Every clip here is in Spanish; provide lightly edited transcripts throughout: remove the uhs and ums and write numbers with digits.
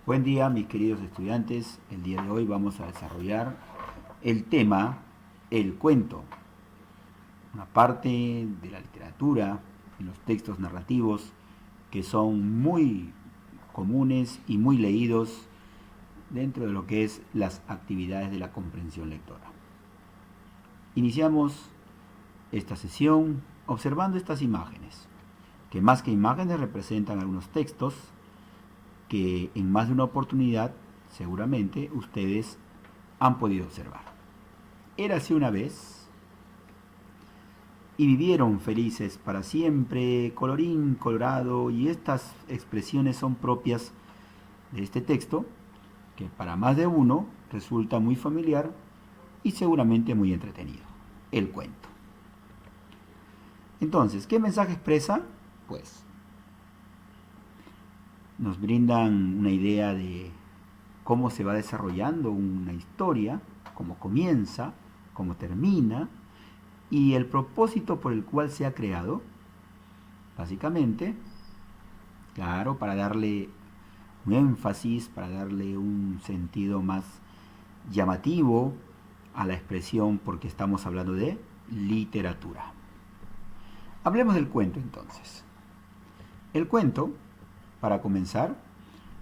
Buen día, mis queridos estudiantes. El día de hoy vamos a desarrollar el tema el cuento, una parte de la literatura en los textos narrativos que son muy comunes y muy leídos dentro de lo que es las actividades de la comprensión lectora. Iniciamos esta sesión observando estas imágenes, que más que imágenes representan algunos textos que en más de una oportunidad seguramente ustedes han podido observar. Érase una vez y vivieron felices para siempre, colorín colorado, y estas expresiones son propias de este texto que para más de uno resulta muy familiar y seguramente muy entretenido, el cuento. Entonces, ¿qué mensaje expresa? Pues nos brindan una idea de cómo se va desarrollando una historia, cómo comienza, cómo termina y el propósito por el cual se ha creado. Básicamente, claro, para darle un énfasis, para darle un sentido más llamativo a la expresión, porque estamos hablando de literatura. Hablemos del cuento entonces. El cuento, para comenzar,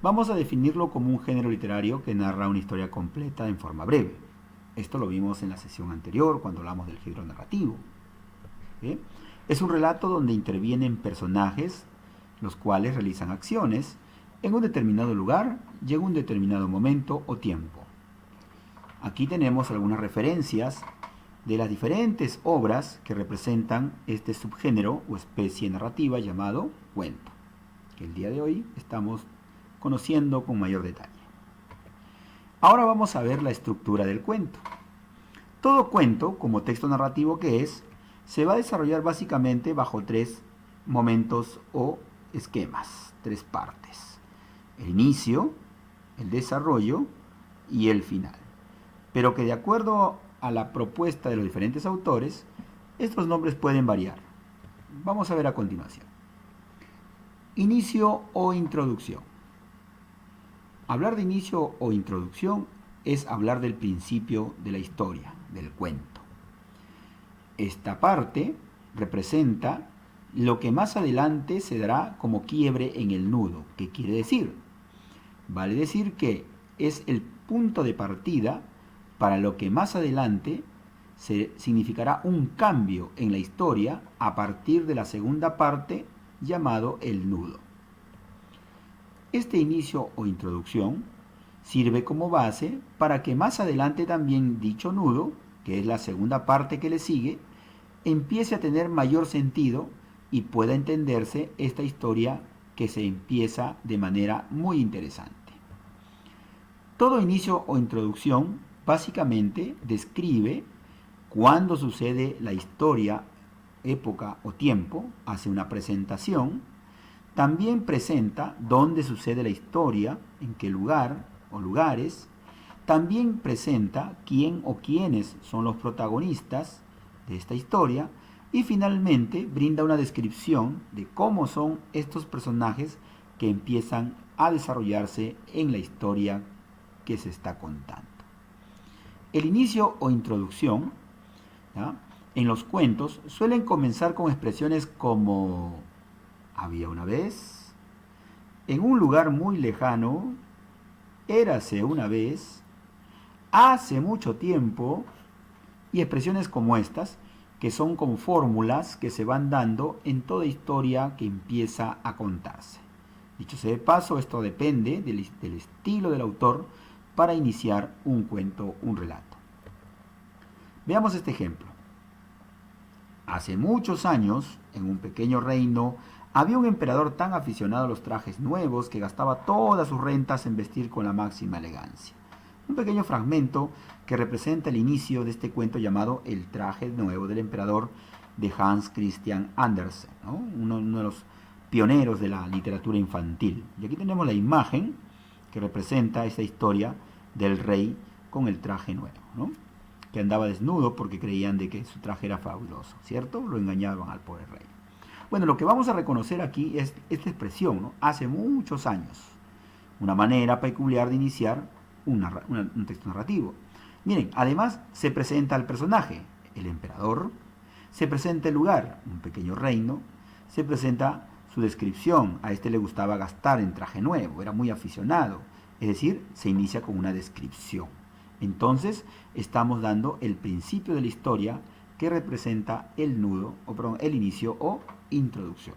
vamos a definirlo como un género literario que narra una historia completa en forma breve. Esto lo vimos en la sesión anterior cuando hablamos del género narrativo. ¿Sí? Es un relato donde intervienen personajes, los cuales realizan acciones en un determinado lugar y en un determinado momento o tiempo. Aquí tenemos algunas referencias de las diferentes obras que representan este subgénero o especie narrativa llamado cuento, que el día de hoy estamos conociendo con mayor detalle. Ahora vamos a ver la estructura del cuento. Todo cuento, como texto narrativo que es, se va a desarrollar básicamente bajo tres momentos o esquemas, tres partes: el inicio, el desarrollo y el final. Pero que de acuerdo a la propuesta de los diferentes autores, estos nombres pueden variar. Vamos a ver a continuación. Inicio o introducción. Hablar de inicio o introducción es hablar del principio de la historia, del cuento. Esta parte representa lo que más adelante se dará como quiebre en el nudo. ¿Qué quiere decir? Vale decir que es el punto de partida para lo que más adelante significará un cambio en la historia a partir de la segunda parte llamado el nudo. Este inicio o introducción sirve como base para que más adelante también dicho nudo, que es la segunda parte que le sigue, empiece a tener mayor sentido y pueda entenderse esta historia que se empieza de manera muy interesante. Todo inicio o introducción básicamente describe cuándo sucede la historia, época o tiempo, hace una presentación. También presenta dónde sucede la historia, en qué lugar o lugares. También presenta quién o quiénes son los protagonistas de esta historia. Y finalmente brinda una descripción de cómo son estos personajes que empiezan a desarrollarse en la historia que se está contando. El inicio o introducción, ¿ya?, en los cuentos suelen comenzar con expresiones como: había una vez, en un lugar muy lejano, érase una vez, hace mucho tiempo, y expresiones como estas, que son como fórmulas que se van dando en toda historia que empieza a contarse. Dicho sea de paso, esto depende del estilo del autor para iniciar un cuento, un relato. Veamos este ejemplo. Hace muchos años, en un pequeño reino, había un emperador tan aficionado a los trajes nuevos que gastaba todas sus rentas en vestir con la máxima elegancia. Un pequeño fragmento que representa el inicio de este cuento llamado El traje nuevo del emperador, de Hans Christian Andersen, ¿no? uno de los pioneros de la literatura infantil. Y aquí tenemos la imagen que representa esta historia del rey con el traje nuevo, ¿no?, que andaba desnudo porque creían de que su traje era fabuloso, ¿cierto? Lo engañaban al pobre rey. Bueno, lo que vamos a reconocer aquí es esta expresión, ¿no? Hace muchos años. Una manera peculiar de iniciar un texto narrativo. Miren, además se presenta al personaje, el emperador, se presenta el lugar, un pequeño reino, se presenta su descripción, a este le gustaba gastar en traje nuevo, era muy aficionado, es decir, se inicia con una descripción. Entonces, estamos dando el principio de la historia que representa el nudo, o perdón, el inicio o introducción.